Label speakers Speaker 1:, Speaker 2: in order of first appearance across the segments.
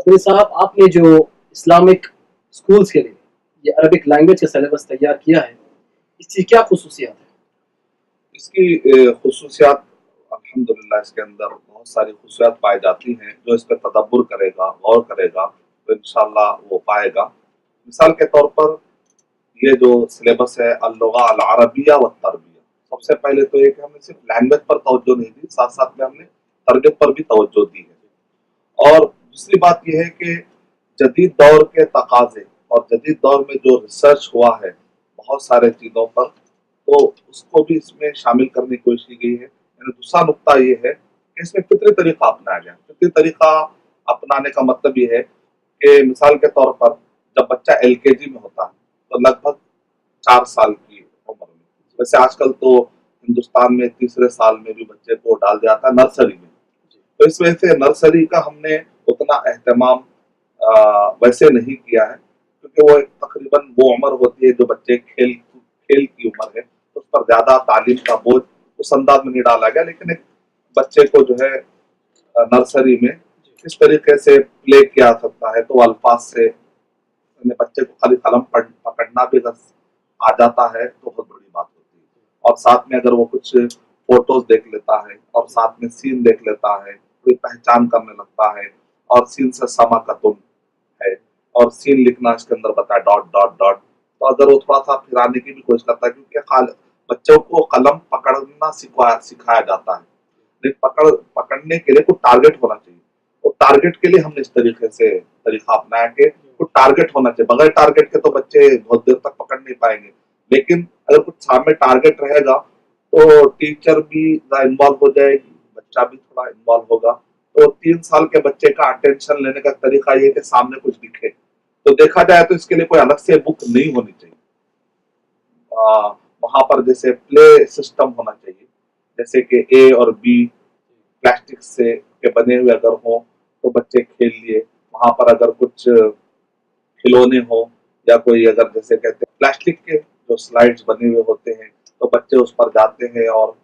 Speaker 1: मदनी साहब, आपने जो इस्लामिक स्कूल्स के लिए ये अरबिक लैंग्वेज का सिलेबस तैयार किया है, इसकी क्या खसूसियात है?
Speaker 2: इसकी खसूसियात अल्हम्दुलिल्लाह इसके अंदर बहुत सारी खसूसियात पाई जाती हैं। जो इस पर तदब्बर करेगा, गौर करेगा तो इंशाअल्लाह वो पाएगा। मिसाल के तौर पर ये जो सिलेबस है अल-लुगा अल-अरबिया व तरबिया, सबसे पहले तो ये कि हमने सिर्फ लैंग्वेज पर तवज्जो नहीं दी, साथ साथ में हमने तरबियत पर भी तवज्जो दी है। और दूसरी बात यह है कि जदीद दौर के तकाजे और जदीद दौर में जो रिसर्च हुआ है बहुत सारे चीज़ों पर, तो उसको भी इसमें शामिल करने की कोशिश की गई है। यानी दूसरा नुकता ये है कि इसमें फितरी तरीका अपनाया गया। फितरी तरीका अपनाने का मतलब ये है कि मिसाल के तौर पर जब बच्चा एलकेजी में होता है तो लगभग 4 साल की उम्र में, वैसे आजकल तो हिंदुस्तान में तीसरे साल में भी बच्चे को डाल दिया जाता है नर्सरी में, तो इस वजह से नर्सरी का हमने उतना एहतमाम वैसे नहीं किया है, क्योंकि वो तकरीबन वो उम्र होती है जो बच्चे खेल खेल की उम्र है, तो उस पर ज्यादा तालीम का बोझ उस अंदाज में नहीं डाला गया। लेकिन एक बच्चे को जो है नर्सरी में किस तरीके से प्ले किया सकता है, तो अल्फाज से बच्चे को खाली कलम पकड़ना भी अगर आ जाता है तो बहुत बड़ी बात होती है। और साथ में अगर वो कुछ फोटोज देख लेता है और साथ में सीन देख लेता है, कोई पहचान करने लगता है, और सीन से समाकतुन है और सीन लिखना इसके अंदर बताया डॉट डॉट डॉट, तो अगर वो थोड़ा सा फिराने की भी कोशिश करता है, क्योंकि बच्चों को कलम पकड़ना सिखाया जाता है, लेकिन पकड़ने के लिए कुछ टारगेट होना चाहिए। तो टारगेट के लिए हमने इस तरीके से तरीका अपनाया कि कुछ टारगेट होना चाहिए। बगैर टारगेट के तो बच्चे बहुत देर तक पकड़ नहीं पाएंगे, लेकिन अगर कुछ सामने टारगेट रहेगा तो टीचर भी इन्वॉल्व हो जाएगी, बच्चा भी थोड़ा इन्वॉल्व होगा। तो 3 साल के बच्चे का अटेंशन लेने का तरीका ये है कि सामने कुछ दिखे, तो देखा जाए तो इसके लिए कोई अलग से बुक नहीं होनी चाहिए। वहां पर जैसे प्ले सिस्टम होना चाहिए, जैसे कि ए और बी प्लास्टिक से के बने हुए अगर हो तो बच्चे खेल लिए, वहां पर अगर कुछ खिलौने हो या कोई अगर जैसे कहते हैं प्लास्टिक के जो स्लाइड्स बने हुए होते हैं, तो बच्चे उस पर जाते हैं और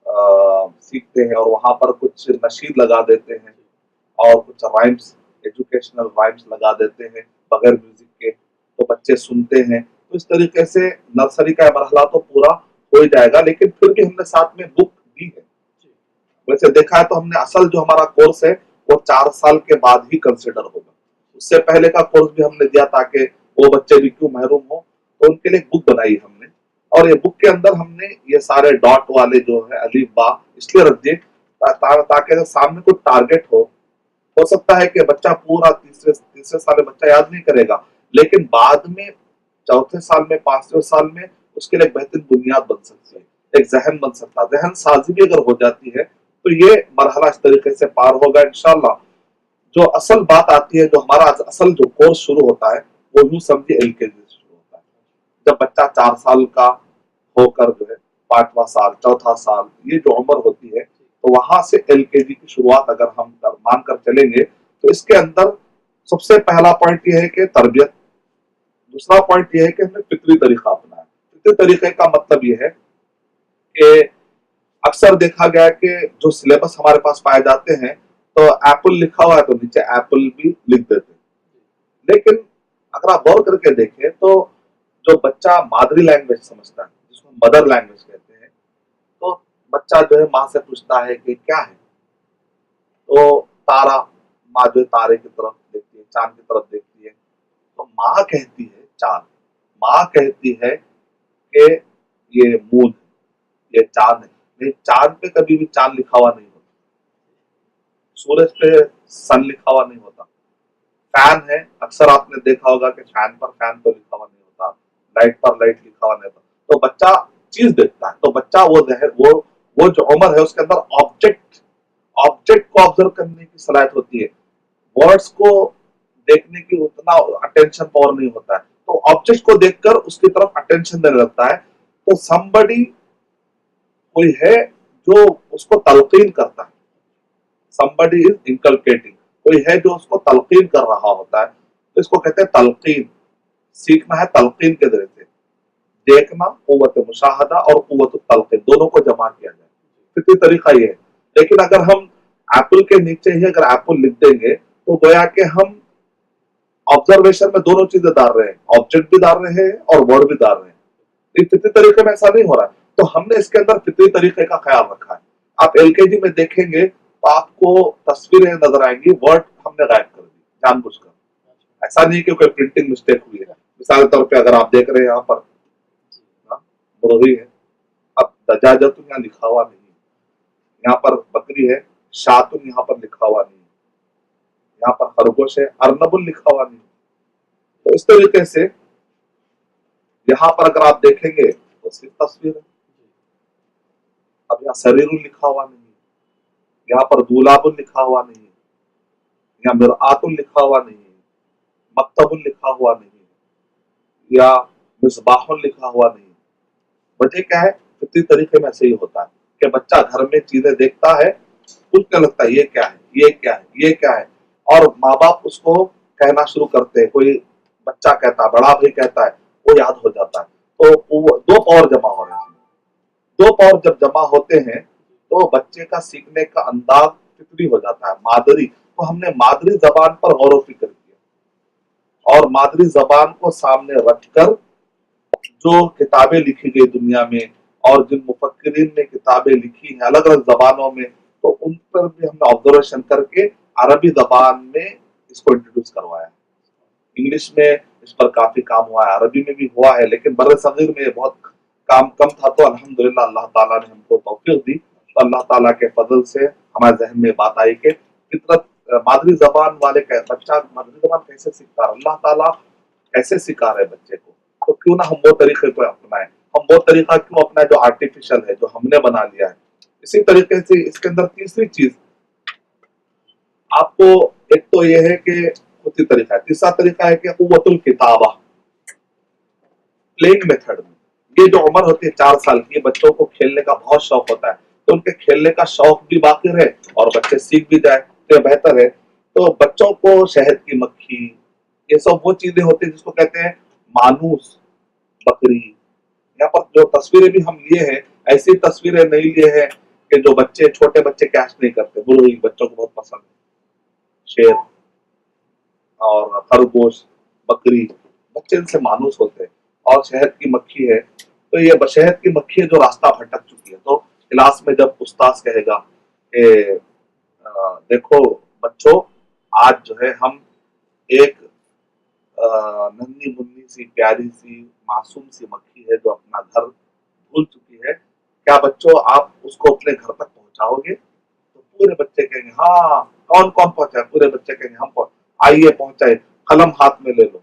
Speaker 2: सीखते हैं, और वहां पर कुछ नशीद लगा देते हैं और कुछ राइम्स, एजुकेशनल राइम्स लगा देते हैं बगैर म्यूजिक के, तो बच्चे सुनते हैं। तो इस तरीके से नर्सरी का मरहला तो पूरा हो ही जाएगा, लेकिन फिर भी हमने साथ में बुक दी है। वैसे देखा है तो हमने असल जो हमारा कोर्स है वो 4 साल के बाद ही कंसिडर होगा। उससे पहले का कोर्स भी हमने दिया ताकि वो बच्चे भी क्यों महरूम हो, तो उनके लिए बुक बनाई हमने, और ये बुक के अंदर हमने ये सारे डॉट वाले जो है अलीफ बा इसलिए रख दिए ताकि अगर सामने कोई टारगेट हो सकता है कि बच्चा पूरा तीसरे साल में बच्चा याद नहीं करेगा, लेकिन बाद में चौथे साल में, 5वें साल में उसके लिए एक बेहतरीन बुनियाद बन सकती है, एक जहन बन सकता है। जहन साजी भी अगर हो जाती है तो ये मरहला इस तरीके से पार होगा इंशाल्लाह। जो असल बात आती है, जो हमारा असल जो कोर्स शुरू होता है वो यूं समझिए एलकेजी से शुरू होता है। जब बच्चा 4 साल का होकर जो है 5वां साल, चौथा साल, ये जो उम्र होती है, तो वहां से एलकेजी की शुरुआत अगर हम मानकर चलेंगे तो इसके अंदर सबसे पहला पॉइंट ये है कि तरबियत, दूसरा पॉइंट ये है कि हमने फितरी तरीका अपनाया। फितरी तरीके का मतलब ये है कि अक्सर देखा गया है कि जो सिलेबस हमारे पास पाए जाते हैं, तो एप्पल लिखा हुआ है तो नीचे एप्पल भी लिख देते हैं, लेकिन अगर आप गौर करके देखें तो जो बच्चा मादरी लैंग्वेज समझता है, जिसको मदर लैंग्वेज कहते हैं, तो बच्चा जो है माँ से पूछता है कि क्या है, तो तारा, माँ जो तारे की तरफ देखती है, चांद की तरफ देखती है, तो माँ कहती है चांद, माँ कहती है कि ये मून, ये चांद है। नहीं, चांद पे कभी भी चांद लिखा हुआ नहीं होता, सूरज पे सन लिखा हुआ नहीं होता। फैन है, अक्सर आपने देखा होगा कि फैन पर फैन तो लिखा हुआ नहीं होता, लाइट पर लाइट लिखा हुआ नहीं होता। तो बच्चा चीज देखता है, तो बच्चा वो जो उम्र है उसके अंदर ऑब्जेक्ट को ऑब्जर्व करने की सलाहियत होती है, वर्ड्स को देखने की उतना अटेंशन पावर नहीं होता है, तो ऑब्जेक्ट को देखकर उसकी तरफ अटेंशन देने लगता है। तो somebody कोई है जो उसको तलकीन करता है, somebody is inculcating, कोई है जो उसको तलकीन कर रहा होता है, तो इसको कहते हैं तलकीन। सीखना है तलकीन के जरिए से, देखना, कुव्वत मुशाहदा और कुव्वत तलकीन दोनों को जमा किया जाए, फितरी तरीका ये है। लेकिन अगर हम एप्पल के नीचे ही अगर एप्पल लिख देंगे तो गोया कि हम ऑब्जर्वेशन में दोनों चीजें डाल रहे हैं, ऑब्जेक्ट भी डाल रहे हैं और वर्ड भी डाल रहे हैं। ये फितरी तरीके में ऐसा नहीं हो रहा है, तो हमने इसके अंदर फितरी तरीके का ख्याल रखा है। आप एलकेजी में देखेंगे तो आपको तस्वीरें नजर आएंगी, वर्ड हमने गायब कर दी जानबूझकर। ऐसा नहीं कि कोई प्रिंटिंग मिस्टेक हुई है। मिसाल के तौर पे अगर आप देख रहे हैं यहाँ पर मुर्गी है, अब दजाजतुन यहाँ लिखा हुआ नहीं है, यहाँ पर बकरी है, शातुन यहाँ पर लिखा हुआ नहीं है, यहाँ पर खरगोश है, अर्नबुल लिखा हुआ नहीं है। तो इस तरीके से यहाँ पर अगर आप देखेंगे तो सिर्फ तस्वीर है। अब यहाँ शरीरुन लिखा हुआ नहीं है, यहाँ पर दूलाबुन लिखा हुआ नहीं है, यहाँ मिरआतुन लिखा हुआ नहीं है, मक्तबुन लिखा हुआ नहीं है, या मिसबाहुन लिखा हुआ नहीं है। वजह क्या है? फितरी तरीके में ऐसे ही होता है कि बच्चा घर में चीजें देखता है, उसको लगता है ये क्या है, ये क्या है, ये क्या है, और माँ बाप उसको कहना शुरू करते हैं। कोई बच्चा कहता है, बड़ा भाई कहता है, वो याद हो जाता है। तो वो दो पावर जमा हो रहे हैं। दो पावर जब जमा होते हैं तो बच्चे का सीखने का अंदाज फितरी हो जाता है, मादरी। तो हमने मादरी जबान पर गौर फिक्र किया और मादरी जबान को सामने रखकर जो किताबें लिखी गई दुनिया में और जिन मुफक्किरीन ने किताबें लिखी हैं अलग अलग जबानों में, तो उन पर भी हमने ऑब्जर्वेशन करके अरबी जबान में इसको इंट्रोड्यूस करवाया। इंग्लिश में इस पर काफी काम हुआ है, अरबी में भी हुआ है, लेकिन बर्र सगीर में बहुत काम कम था। तो अल्हम्दुलिल्लाह अल्लाह ताला ने हमको तौफीक दी। तो अल्लाह ताला के फजल से हमारे जहन में बात आई कि फितरत मादरी जबान वाले का बच्चा मादरी जबान कैसे सीखता है, अल्लाह ताला कैसे सिखा रहे बच्चे को, तो क्यों ना हम वो तरीके को अपनाएं। हम वो तरीका क्यों अपनाएं जो आर्टिफिशियल है, जो हमने बना लिया है। इसी तरीके से इसके अंदर तीसरी चीज आपको, एक तो ये है कि उसी तरीका है, तीसरा तरीका है कि कुव्वतुल किताबा, प्लेइंग मेथड में। ये जो उम्र होती है 4 साल की, बच्चों को खेलने का बहुत शौक होता है, तो उनके खेलने का शौक भी बाकी रहे और बच्चे सीख भी जाए तो बेहतर है। तो बच्चों को शहद की मक्खी, ये सब वो चीजें होती है जिसको कहते हैं मानूस, बकरी। यहाँ पर जो तस्वीरें भी हम लिए हैं, ऐसी तस्वीरें नहीं लिए हैं कि जो बच्चे छोटे बच्चे कैच नहीं करते, बुजुर्ग बच्चों को बहुत पसंद है। शेर और खरगोश, बकरी, बच्चे इनसे मानूस होते हैं। और शहद की मक्खी है, तो ये शहद की मक्खी है जो रास्ता भटक चुकी है। तो क्लास में जब उस्ताद कहेगा कि देखो बच्चों, आज जो है हम एक नन्ही मुन्नी सी प्यारी सी मासूम सी मक्खी है जो अपना घर भूल चुकी है, क्या बच्चों आप उसको अपने घर तक पहुंचाओगे? तो पूरे बच्चे कहेंगे हाँ। कौन कौन पहुंचाए? पूरे बच्चे कहेंगे हम आइए पहुंचाए, कलम हाथ में ले लो।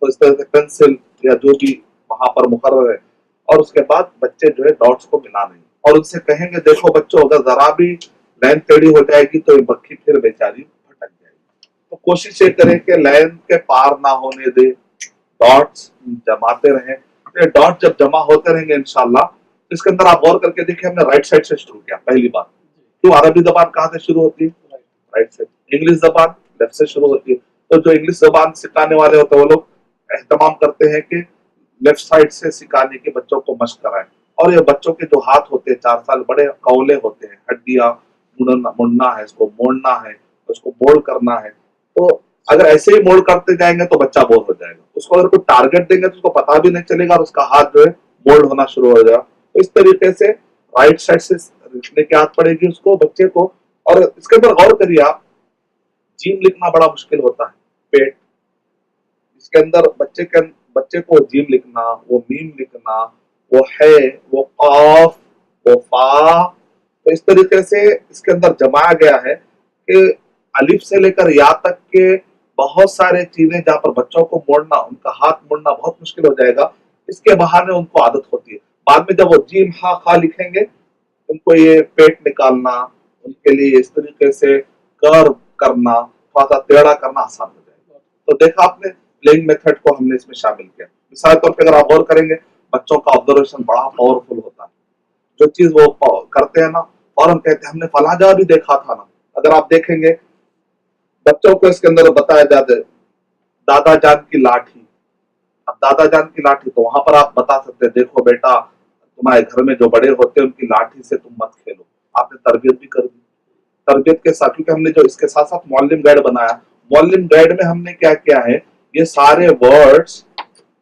Speaker 2: तो इस तरह से पेंसिल या जो भी वहां पर मुकर्रर है, और उसके बाद बच्चे जो है डॉट्स को मिला नहीं और उनसे कहेंगे देखो बच्चों, अगर जरा भी लाइन टेढ़ी हो जाएगी तो ये मक्खी फिर बेचारी भटक जाएगी। तो कोशिश ये करें कि लाइन के पार ना होने दे, डॉट्स जमाते रहें। तो डॉट जब जमा होते रहेंगे इंशाल्लाह, तो इसके अंदर आप गौर करके देखिए, हमने राइट साइड से शुरू किया पहली बार। तो अरबी जबान कहाँ से शुरू होती है? राइट से। इंग्लिश जबान लेफ्ट से शुरू होती है। तो जो इंग्लिश जबान सिखाने वाले होते हैं वो लोग एहतमाम करते हैं कि लेफ्ट साइड से सिखाने के बच्चों को मशक कराएं। और ये बच्चों के जो हाथ होते हैं 4 साल, बड़े कौले होते हैं, हड्डियां मुड़ना है, इसको मोड़ना है, उसको मोल्ड करना है। तो अगर ऐसे ही मोल्ड करते जाएंगे तो बच्चा बोर हो जाएगा। उसको अगर कोई टारगेट देंगे तो उसको पता भी नहीं चलेगा और उसका हाथ जो है मोल्ड होना शुरू हो जाएगा। तो इस तरीके से राइट साइड से लिखने की आदत पड़ेगी उसको, बच्चे को। और इसके अंदर गौर करिए आप, जीम लिखना बड़ा मुश्किल होता है, पेट। इसके अंदर बच्चे को जीम लिखना, वो मीम लिखना, वो है, वो कॉफ, वो फा। तो इस तरीके से इसके अंदर जमाया गया है कि अलिफ से लेकर या तक के बहुत सारे चीजें जहां पर बच्चों को मोड़ना, उनका हाथ मोड़ना बहुत मुश्किल हो जाएगा। इसके बहाने उनको आदत होती है। बाद में जब वो जीम हा खा लिखेंगे, उनको ये पेट निकालना, उनके लिए इस तरीके से कर्व करना, थोड़ा सा टेढ़ा करना आसान हो जाएगा। तो देखा आपने, प्लेइंग मेथड को हमने इसमें शामिल किया। मिसाल तौर पर अगर आप गौर करेंगे, बच्चों का ऑब्जर्वेशन बड़ा पावरफुल होता है। जो चीज वो करते हैं ना, फौरन कहते हैं हमने फला जगह भी देखा था ना। अगर आप देखेंगे बच्चों को इसके अंदर बताया जाता है दादा जान की लाठी। अब दादा जान की लाठी, तो वहां पर आप बता सकते हैं देखो बेटा, तुम्हारे घर में जो बड़े होते हैं उनकी लाठी से तुम मत खेलो। आपने तरबियत भी कर दी। तरबियत के साथ, क्योंकि हमने जो इसके साथ साथ मुअल्लिम गाइड बनाया, معلم گائیڈ میں ہم نے کیا کیا ہے, یہ سارے ورڈز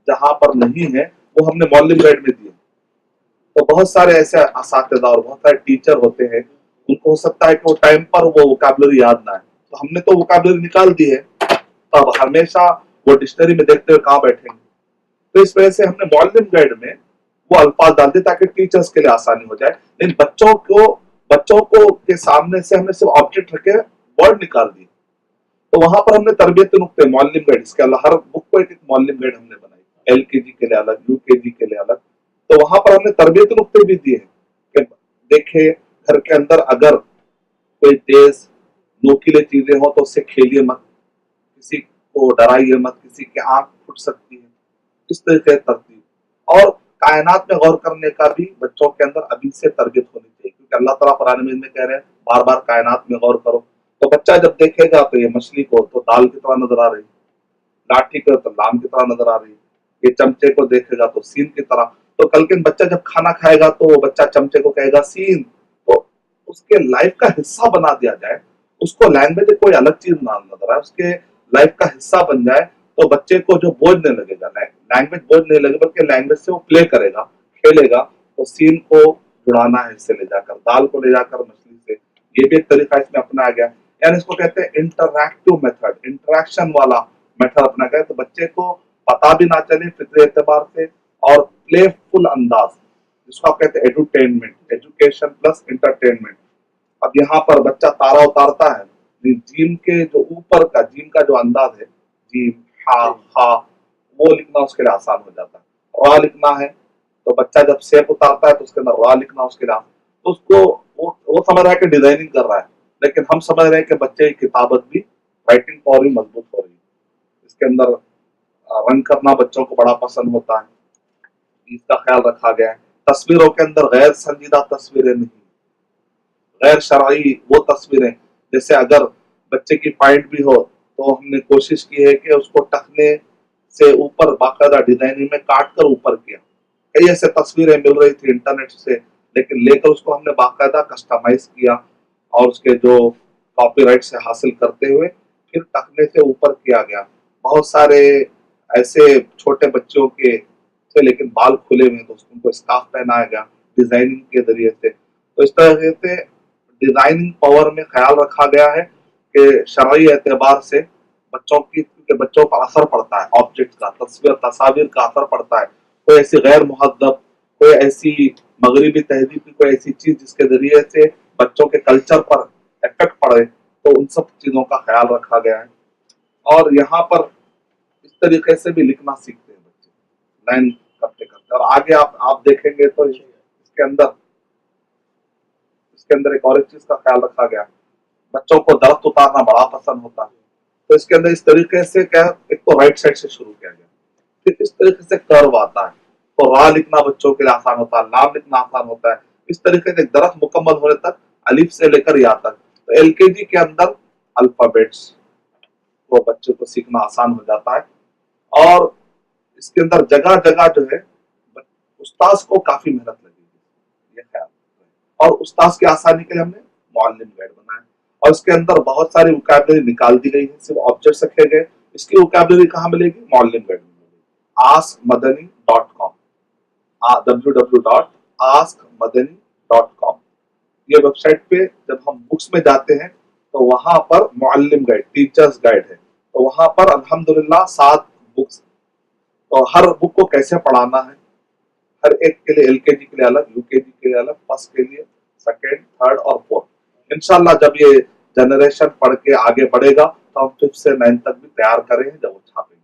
Speaker 2: جہاں پر نہیں ہے وہ ہم نے معلم گائیڈ میں دیے. تو بہت سارے ایسے اساتذہ اور بہت سارے ٹیچر ہوتے ہیں, ان کو ہو سکتا ہے کہ وہ ٹائم پر وہ ووکیبلری یاد نہ ہے, تو ہم نے تو ووکیبلری نکال دی ہے, تو اب ہمیشہ وہ ڈکشنری میں دیکھتے ہوئے کہاں بیٹھیں گے. تو اس وجہ سے ہم نے معلم گائیڈ میں وہ الفاظ ڈال دیے تاکہ ٹیچرز کے لیے آسانی ہو جائے. لیکن بچوں کو کے سامنے سے ہم نے صرف آبجیکٹ رکھے ورڈ نکال دیے. تو وہاں پر ہم نے تربیت نقطے معلم گائیڈ, اس کے اللہ ہر بک کو ایک معلم گائیڈ ہم نے بنائی, ایل کے جی کے لیے الگ, یو کے جی کے لیے الگ. تو وہاں پر ہم نے تربیت نقطے بھی دیے ہیں کہ دیکھیں گھر کے اندر اگر کوئی تیز نوکیلے چیزیں ہوں تو اس سے کھیلیے مت, کسی کو ڈرائیے مت, کسی کی آنکھ پھٹ سکتی ہے, اس طریقے سے ترتیب. اور کائنات میں غور کرنے کا بھی بچوں کے اندر ابھی سے تربیت ہونی چاہیے, کیونکہ اللہ تعالیٰ قرآن مجید میں کہہ رہے ہیں بار بار کائنات میں غور کرو. تو بچہ جب دیکھے گا تو یہ مچھلی کو تو دال کی طرح نظر آ رہی, لاٹھی کو تو لام کی طرح نظر آ رہی, یہ چمچے کو دیکھے گا تو سین کی طرح. تو کل کے بچہ جب کھانا کھائے گا تو وہ بچہ چمچے کو کہے گا سین. تو اس کے لائف کا حصہ بنا دیا جائے, اس کو لینگویج کوئی الگ چیز نہ نظر آئے, اس کے لائف کا حصہ بن جائے, تو بچے کو جو بوجھ نہیں لگے گا, لینگویج بوجھ نہیں لگے, بلکہ لینگویج سے وہ پلے کرے گا, کھیلے گا. تو سین کو جڑانا ہے اس سے لے جا کر, دال کو لے جا کر مچھلی سے, یہ بھی ایک طریقہ اس میں اپنایا گیا. یعنی اس کو کہتے ہیں انٹریکٹیو میتھڈ, انٹریکشن والا میتھڈ اپنا گیا, تو بچے کو پتا بھی نہ چلے فطری اعتبار سے, اور پلے فل انداز, جس کو آپ کہتے ہیں ایڈوٹینمنٹ, ایجوکیشن پلس انٹرٹینمنٹ. اب یہاں پر بچہ تارا اتارتا ہے, جیم کے جو اوپر کا جیم کا جو انداز ہے, جیم ہا ہا, وہ لکھنا اس کے لیے آسان ہو جاتا ہے. را لکھنا ہے تو بچہ جب سیپ اتارتا ہے تو اس کے اندر را لکھنا اس کے لیے, تو اس کو وہ سمجھ رہا ہے کہ ڈیزائننگ کر رہا ہے, لیکن ہم سمجھ رہے ہیں کہ بچے کی کتابت بھی, رائٹنگ پاور بھی مضبوط ہو رہی ہے. اس کے اندر رنگ کرنا بچوں کو بڑا پسند ہوتا ہے, اس کا خیال رکھا گیا ہے. تصویروں کے اندر غیر سنجیدہ تصویریں نہیں, غیر شرعی وہ تصویریں, جیسے اگر بچے کی پوائنٹ بھی ہو تو ہم نے کوشش کی ہے کہ اس کو ٹخنے سے اوپر باقاعدہ ڈیزائننگ میں کاٹ کر اوپر کیا. کئی ایسے تصویریں مل رہی تھی انٹرنیٹ سے, لیکن لے کر اس کو ہم نے باقاعدہ کسٹمائز کیا, اور اس کے جو کاپی رائٹ سے حاصل کرتے ہوئے پھر ٹخنے سے اوپر کیا گیا. بہت سارے ایسے چھوٹے بچوں کے تھے لیکن بال کھلے ہوئے, تو ان کو اسکارف پہنایا گیا ڈیزائننگ کے ذریعے سے. تو اس طرح سے ڈیزائننگ پاور میں خیال رکھا گیا ہے کہ شرعی اعتبار سے بچوں کی, کیونکہ بچوں کا اثر پڑتا ہے, آبجیکٹ کا, تصاویر کا اثر پڑتا ہے. کوئی ایسی غیر مہذب, کوئی ایسی مغربی تہذیب کی کوئی ایسی چیز جس کے ذریعے سے بچوں کے کلچر پر افیکٹ پڑے, تو ان سب چیزوں کا خیال رکھا گیا ہے. اور یہاں پر اس طریقے سے بھی لکھنا سیکھتے ہیں بچے, لائن کرتے کرتے. اور آگے آپ دیکھیں گے تو اس کے اندر ایک اور ایک چیز کا خیال رکھا گیا, بچوں کو درخت اتارنا بڑا پسند ہوتا ہے, تو اس کے اندر اس طریقے سے کیا, ایک تو رائٹ سائڈ سے شروع کیا گیا, پھر اس طریقے سے کرو آتا ہے, تو را لکھنا بچوں کے لیے آسان ہوتا ہے, لام لکھنا آسان ہوتا ہے. اس طریقے سے ایک درخت مکمل ہونے تک, الف سے لے کر یا تک. تو ایل کے جی کے اندر الفابیٹس وہ بچے کو سیکھنا آسان ہو جاتا ہے. اور اس کے اندر جگہ جگہ جو ہے استاذ کو کافی محنت لگے گی, یہ خیال. اور استاذ کی آسانی کے لیے ہم نے معلم گائیڈ بنایا, اور اس کے اندر بہت ساری وکیبلری نکال دی گئی ہے, صرف آبجیکٹس رکھے گئے. اس کی وکیبلری کہاں ملے گی؟ معلم گائیڈ میں ملے گی. askmadani.com, www.askmadani.com. یہ ویب سائٹ پہ جب ہم بکس میں جاتے ہیں تو وہاں پر معلم گائیڈ, ٹیچرز گائیڈ ہے, تو وہاں پر الحمدللہ 7 بکس, تو ہر بک کو کیسے پڑھانا ہے, ہر ایک کے لیے, ایل کے جی کے لیے الگ, یو کے جی کے لیے الگ, فرسٹ کے لیے, سیکنڈ, تھرڈ اور فورتھ. انشاءاللہ جب یہ جنریشن پڑھ کے آگے بڑھے گا تو ہم 5th سے 9th تک بھی تیار کریں گے جب وہ چھاپیں.